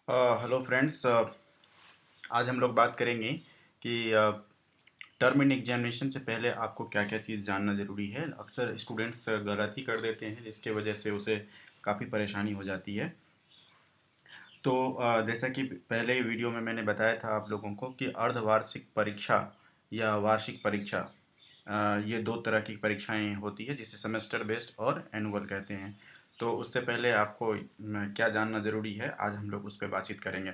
Hello friends. आज हम लोग बात करेंगे कि टर्म इन एग्जामिनेशन से पहले आपको क्या क्या चीज़ जानना ज़रूरी है। अक्सर स्टूडेंट्स गलत ही कर देते हैं, जिसके वजह से उसे काफ़ी परेशानी हो जाती है। तो जैसा कि पहले ही वीडियो में मैंने बताया था आप लोगों को कि अर्धवार्षिक परीक्षा या वार्षिक परीक्षा, ये दो तरह की परीक्षाएं होती है, जिसे सेमेस्टर बेस्ड और एनुअल कहते हैं। तो उससे पहले आपको क्या जानना ज़रूरी है, आज हम लोग उस पर बातचीत करेंगे।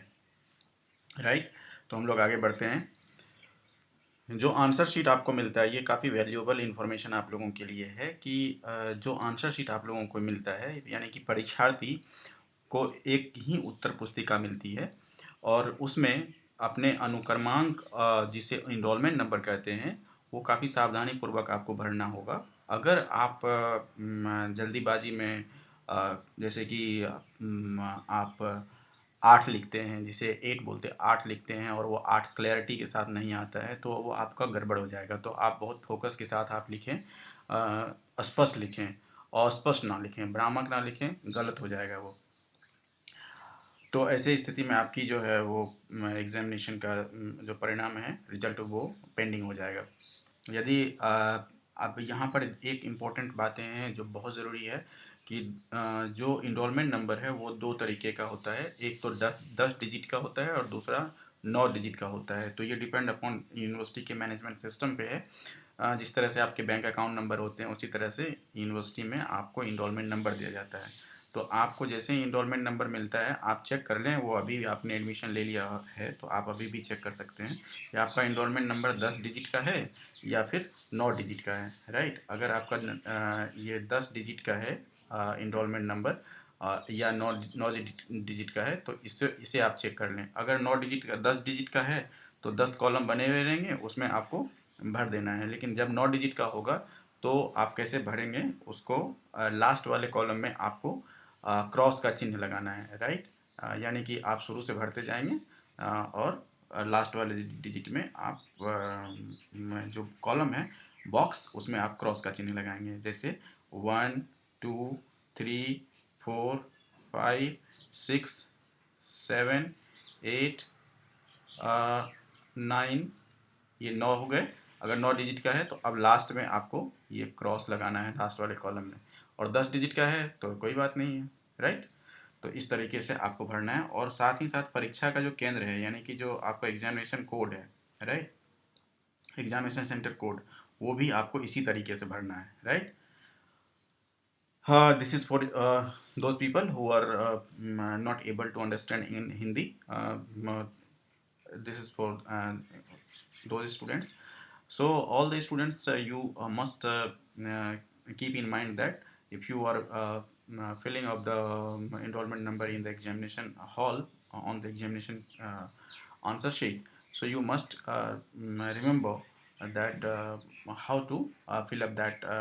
राइट। तो हम लोग आगे बढ़ते हैं। जो आंसर शीट आपको मिलता है, ये काफ़ी वैल्यूएबल इन्फॉर्मेशन आप लोगों के लिए है कि जो आंसर शीट आप लोगों को मिलता है, यानी कि परीक्षार्थी को एक ही उत्तर पुस्तिका मिलती है और उसमें अपने अनुक्रमांक, जिसे इनरोलमेंट नंबर कहते हैं, वो काफ़ी सावधानी पूर्वक आपको भरना होगा। अगर आप जल्दीबाजी में जैसे कि आप 8 लिखते हैं, जिसे 8 बोलते हैं, 8 लिखते हैं और वो 8 क्लैरिटी के साथ नहीं आता है, तो वो आपका गड़बड़ हो जाएगा। तो आप बहुत फोकस के साथ आप लिखें, स्पष्ट लिखें, अस्पष्ट ना लिखें, भ्रामक ना लिखें, गलत हो जाएगा वो। तो ऐसे स्थिति में आपकी जो है वो एग्जामिनेशन का जो परिणाम है, रिजल्ट, वो पेंडिंग हो जाएगा। यदि अब यहाँ पर एक इम्पोर्टेंट बातें हैं जो बहुत ज़रूरी है कि जो इनरोलमेंट नंबर है वो दो तरीके का होता है। एक तो 10 डिजिट का होता है और दूसरा 9 डिजिट का होता है। तो ये डिपेंड अपॉन यूनिवर्सिटी के मैनेजमेंट सिस्टम पे है। जिस तरह से आपके बैंक अकाउंट नंबर होते हैं, उसी तरह से यूनिवर्सिटी में आपको इनरोलमेंट नंबर दिया जाता है। तो आपको जैसे ही इनरोलमेंट नंबर मिलता है, आप चेक कर लें, वो अभी आपने एडमिशन ले लिया है तो आप अभी भी चेक कर सकते हैं कि आपका इनरोलमेंट नंबर 10 डिजिट का है या फिर 9 डिजिट का है। राइट। अगर आपका ये 10 डिजिट का है इनरोलमेंट नंबर, या नौ नौ डिजिट का है, तो इससे इसे आप चेक कर लें। अगर 9 डिजिट का 10 डिजिट का है तो 10 कॉलम बने हुए रहेंगे, उसमें आपको भर देना है। लेकिन जब 9 डिजिट का होगा तो आप कैसे भरेंगे उसको, लास्ट वाले कॉलम में आपको क्रॉस का चिन्ह लगाना है। राइट। यानी कि आप शुरू से भरते जाएंगे और लास्ट वाले डिजिट में आप जो कॉलम है, बॉक्स, उसमें आप क्रॉस का चिन्ह लगाएंगे। जैसे 1 2 3 4 5 6 7 8 9, ये 9 हो गए। अगर 9 डिजिट का है तो अब लास्ट में आपको ये क्रॉस लगाना है लास्ट वाले कॉलम में। और 10 डिजिट का है तो कोई बात नहीं है। राइट। तो इस तरीके से आपको भरना है और साथ ही साथ परीक्षा का जो केंद्र है, यानी कि जो आपका एग्जामिनेशन कोड है, राइट, एग्जामिनेशन सेंटर कोड, वो भी आपको इसी तरीके से भरना है। Right. This is for those people who are not able to understand in Hindi. This is for those students. So all the students, you must keep in mind that if you are filling up the enrollment number in the examination hall, on the examination answer sheet, so you must remember that how to fill up that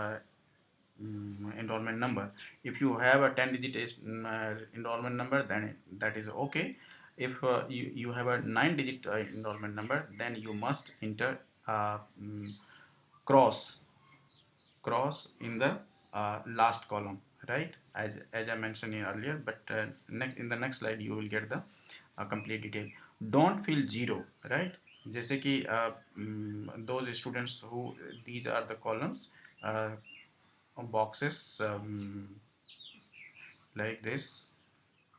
enrollment number. If you have a 10 digit enrollment number, then that is okay. If you have a 9 digit enrollment number, then you must enter uh, mm, cross cross in the last column, right, as I mentioned earlier. But next, in the next slide, you will get the complete detail. Don't fill zero, right. जैसे कि those students who, these are the columns, uh, boxes, like this: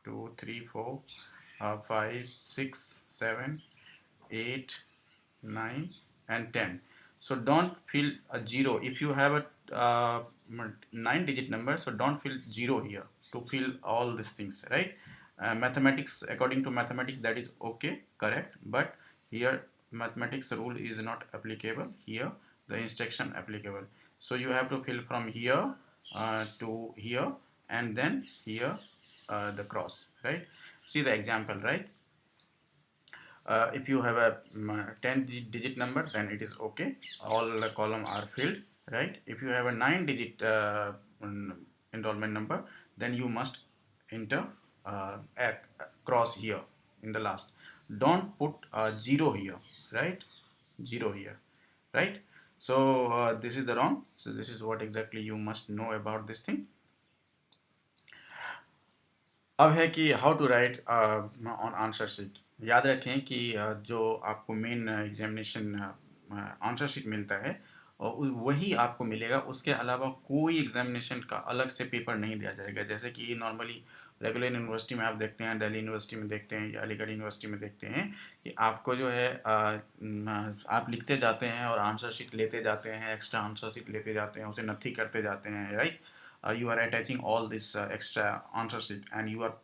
2 3 4 5 6 7 8 9 and 10. So don't fill a zero if you have a 9 digit number. So don't fill zero here to fill all these things, right. Mathematics, according to mathematics, that is okay, correct, but here mathematics rule is not applicable. Here the instruction applicable. So you have to fill from here to here, and then here the cross, right. See the example, right. If you have a 10 digit number, then it is okay, all the column are filled, right. If you have a 9 digit enrollment number, then you must enter a cross here in the last. Don't put a zero here, right, zero here, right. So this is the wrong. So this is what exactly you must know about this thing. अब है कि how to write on answer sheet. याद रखें कि जो आपको main examination answer sheet मिलता है और वही आपको मिलेगा, उसके अलावा कोई एग्जामिनेशन का अलग से पेपर नहीं दिया जाएगा। जैसे कि नॉर्मली रेगुलर यूनिवर्सिटी में आप देखते हैं, दिल्ली यूनिवर्सिटी में देखते हैं या अलीगढ़ यूनिवर्सिटी में देखते हैं कि आपको जो है आप लिखते जाते हैं और आंसर शीट लेते जाते हैं, एक्स्ट्रा आंसर शीट लेते जाते हैं, उसे नथी करते जाते हैं, right. You are attaching all this extra answer sheet and you are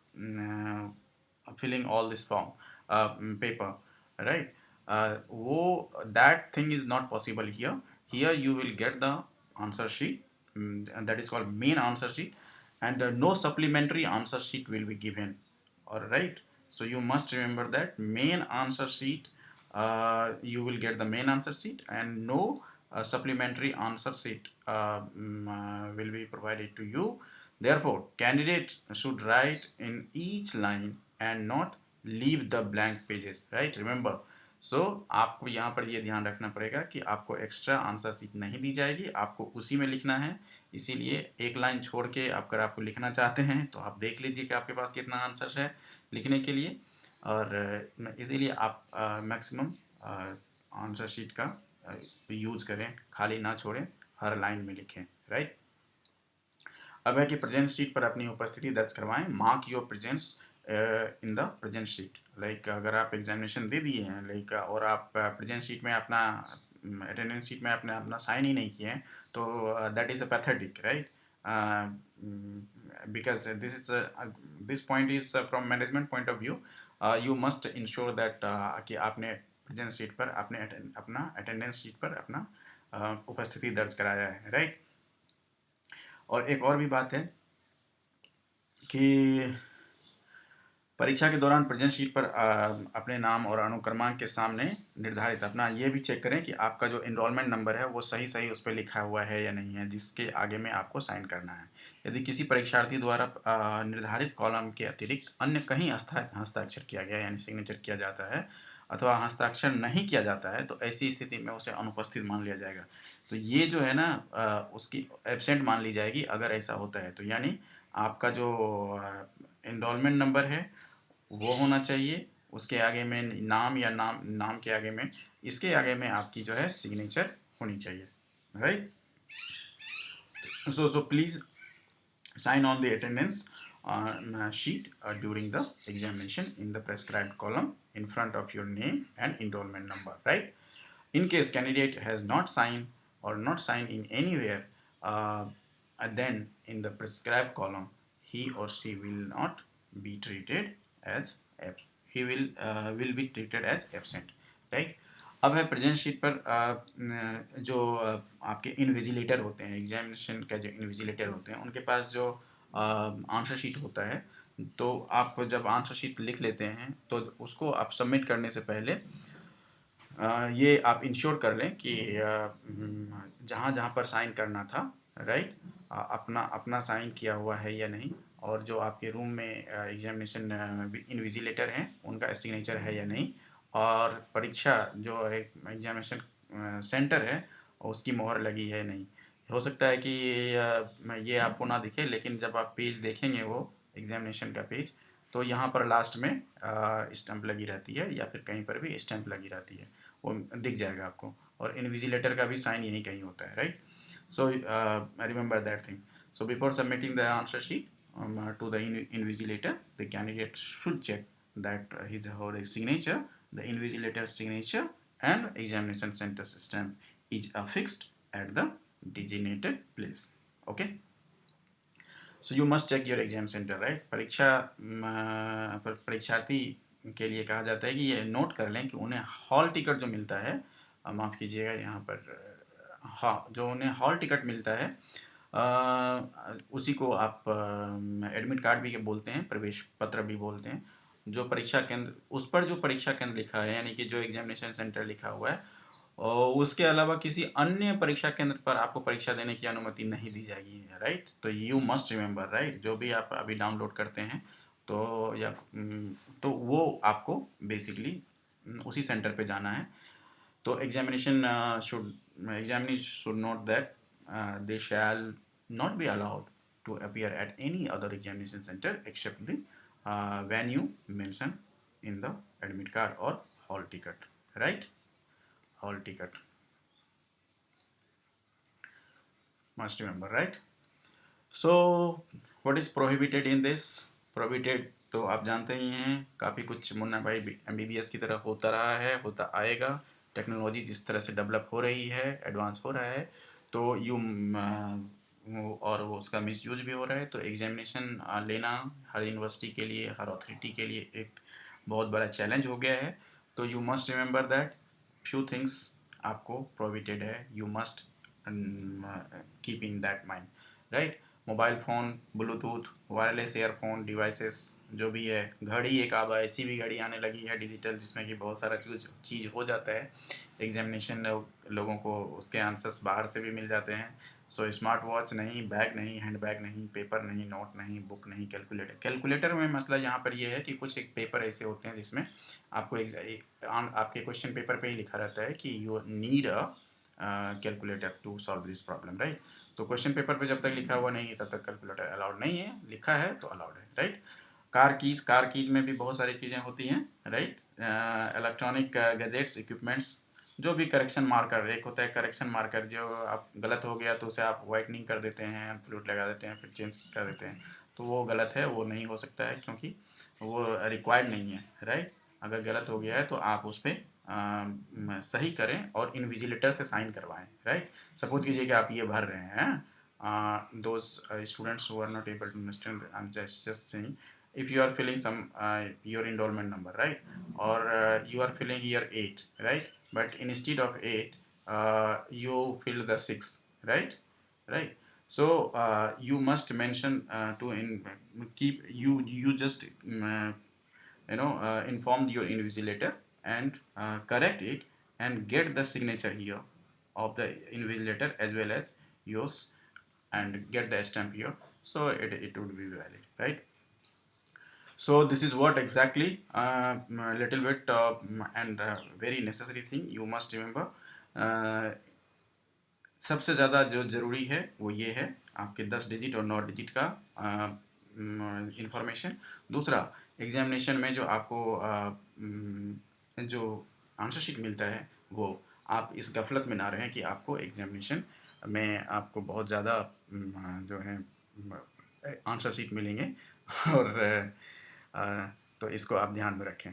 filling all this form paper, right. वो that thing is not possible here. Here you will get the answer sheet, and that is called main answer sheet, and no supplementary answer sheet will be given. All right, so you must remember that main answer sheet, you will get the main answer sheet and no supplementary answer sheet will be provided to you. Therefore, candidates should write in each line and not leave the blank pages, right? Remember, सो आपको यहाँ पर ये ध्यान रखना पड़ेगा कि आपको extra answer sheet नहीं दी जाएगी, आपको उसी में लिखना है। इसीलिए एक लाइन छोड़ के अगर आपको लिखना चाहते हैं तो आप देख लीजिए कि आपके पास कितना आंसर है लिखने के लिए, और इसीलिए आप मैक्सिमम आंसर शीट का यूज करें, खाली ना छोड़ें, हर लाइन में लिखें, राइट। अब है कि प्रेजेंट शीट पर अपनी उपस्थिति दर्ज करवाएं। Mark your presence in the present sheet. Like अगर आप एग्जामिनेशन दे दिए हैं लाइक और आप प्रेजेंट शीट में अपना अटेंडेंस शीट में आपने अपना साइन ही नहीं किए हैं तो that is a pathetic, right. because this point is from management point of view, you must ensure that कि आपने प्रेजेंट शीट पर अपना अटेंडेंस शीट पर अपना उपस्थिति दर्ज कराया है, राइट। और एक और भी बात है कि परीक्षा के दौरान प्रेजेंट शीट पर अपने नाम और अनुक्रमांक के सामने निर्धारित अपना ये भी चेक करें कि आपका जो इनरोलमेंट नंबर है वो सही सही उस पर लिखा हुआ है या नहीं है, जिसके आगे में आपको साइन करना है। यदि किसी परीक्षार्थी द्वारा निर्धारित कॉलम के अतिरिक्त अन्य कहीं हस्ताक्षर किया गया यानी सिग्नेचर किया जाता है अथवा हस्ताक्षर नहीं किया जाता है तो ऐसी स्थिति में उसे अनुपस्थित मान लिया जाएगा। तो ये जो है ना उसकी एब्सेंट मान ली जाएगी अगर ऐसा होता है तो, यानी आपका जो इनरोलमेंट नंबर है वो होना चाहिए, उसके आगे में नाम या नाम के आगे में, इसके आगे में आपकी जो है सिग्नेचर होनी चाहिए, right. So please sign on the attendance sheet during the examination in the prescribed column in front of your name and enrollment number, right. In case candidate has not signed or not signed in anywhere, then in the prescribed column he or she will not be treated as he will be treated as absent, right. अब है present sheet पर जो आपके invigilator होते हैं, examination का जो invigilator होते हैं उनके पास जो आंसर शीट होता है, तो आप जब आंसर शीट लिख लेते हैं तो उसको आप सबमिट करने से पहले ये आप इंश्योर कर लें कि जहाँ जहाँ पर साइन करना था, राइट, अपना अपना साइन किया हुआ है या नहीं, और जो आपके रूम में एग्जामिनेशन इन्विजिलेटर हैं उनका सिग्नेचर है या नहीं, और परीक्षा जो एग्जामिनेशन सेंटर है उसकी मोहर लगी है नहीं। हो सकता है कि ये आपको ना दिखे, लेकिन जब आप पेज देखेंगे वो एग्जामिनेशन का पेज, तो यहाँ पर लास्ट में स्टैंप लगी रहती है या फिर कहीं पर भी स्टैंप लगी रहती है, वो दिख जाएगा आपको, और इन्विजिलेटर का भी साइन यहीं कहीं होता है, right. So remember that thing. So before submitting the answer sheet to the invigilator, the candidate should check that his or her signature, the invigilator's signature and examination center stamp is affixed at the designated place, okay. So you must check your exam centre, right. परीक्षार्थी के लिए कहा जाता है कि ये note कर लें कि उन्हें हॉल टिकट जो मिलता है, माफ़ कीजिएगा यहाँ पर, हाँ, जो उन्हें हॉल टिकट मिलता है उसी को आप एडमिट कार्ड भी बोलते हैं, प्रवेश पत्र भी बोलते हैं। जो परीक्षा केंद्र, उस पर जो परीक्षा केंद्र लिखा है यानी कि जो एग्जामिनेशन सेंटर लिखा हुआ है, और उसके अलावा किसी अन्य परीक्षा केंद्र पर आपको परीक्षा देने की अनुमति नहीं दी जाएगी, राइट। तो यू मस्ट रिमेंबर, राइट, जो भी आप अभी डाउनलोड करते हैं तो या तो वो आपको बेसिकली उसी सेंटर पे जाना है। तो examination should note that they shall not be allowed to appear at any other examination center except the when you mention in the admit card or hall ticket, right? Hall ticket must remember, right? So what is prohibited in this? Prohibited तो आप जानते ही हैं, काफ़ी कुछ मुन्ना भाई MBBS की तरह होता रहा है, होता आएगा। टेक्नोलॉजी जिस तरह से डेवलप हो रही है, एडवांस हो रहा है, तो और वो उसका मिसयूज भी हो रहा है। तो एग्जामिनेशन लेना हर यूनिवर्सिटी के लिए, हर अथॉरिटी के लिए एक बहुत बड़ा चैलेंज हो गया है। तो you must remember that few things आपको प्रोहिबिटेड है, you must keep in that mind, right? Mobile phone, Bluetooth, wireless earphone devices जो भी है, घड़ी एक अब ऐसी भी घड़ी आने लगी है डिजिटल, जिसमें कि बहुत सारा चीज़ हो जाता है। एग्जामिनेशन लोगों को उसके आंसर्स बाहर से भी मिल जाते हैं। सो स्मार्ट वॉच नहीं, बैग नहीं, हैंड बैग नहीं, पेपर नहीं, नोट नहीं, बुक नहीं, कैलकुलेटर। कैलकुलेटर में मसला यहाँ पर ये है कि कुछ एक पेपर ऐसे होते हैं जिसमें आपको आपके क्वेश्चन पेपर पे ही लिखा रहता है कि you need a calculator to solve this problem, right? तो क्वेश्चन पेपर पे जब तक लिखा हुआ नहीं है तब तक कैलकुलेटर अलाउड नहीं है, लिखा है तो अलाउड है, राइट? कार कीज में भी बहुत सारी चीज़ें होती हैं, राइट? इलेक्ट्रॉनिक गैजेट्स, इक्विपमेंट्स, जो भी करेक्शन मार्कर, एक होता है करेक्शन मार्कर, जो आप गलत हो गया तो उसे आप वाइटनिंग कर देते हैं, फ्लूइड लगा देते हैं, फिर चेंज कर देते हैं। तो वो गलत है, वो नहीं हो सकता है, क्योंकि वो रिक्वायर्ड नहीं है, राइट? अगर गलत हो गया है तो आप उस पर सही करें और इन्विजिलेटर से साइन करवाएं, राइट? सपोज कीजिए कि आप ये भर रहे हैं, those students who are not able to understand, I'm just saying, if you are filling some your enrollment number, right? Or you are filling year 8, right? But instead of 8, you fill the 6, right? Right? So you must mention to keep you just inform your invigilator and correct it and get the signature here of the invigilator as well as yours, and get the stamp here, so it would be valid, right? So this is what exactly a little bit and very necessary thing you must remember. सबसे ज़्यादा जो ज़रूरी है वो ये है, आपके 10 digit और 9 डिजिट का इंफॉर्मेशन। दूसरा, एग्जामिनेशन में जो आपको जो आंसर शीट मिलता है, वो आप इस गफलत में ना रहें कि आपको एग्जामिनेशन में आपको बहुत ज़्यादा जो है आंसर शीट मिलेंगे और तो इसको आप ध्यान में रखें।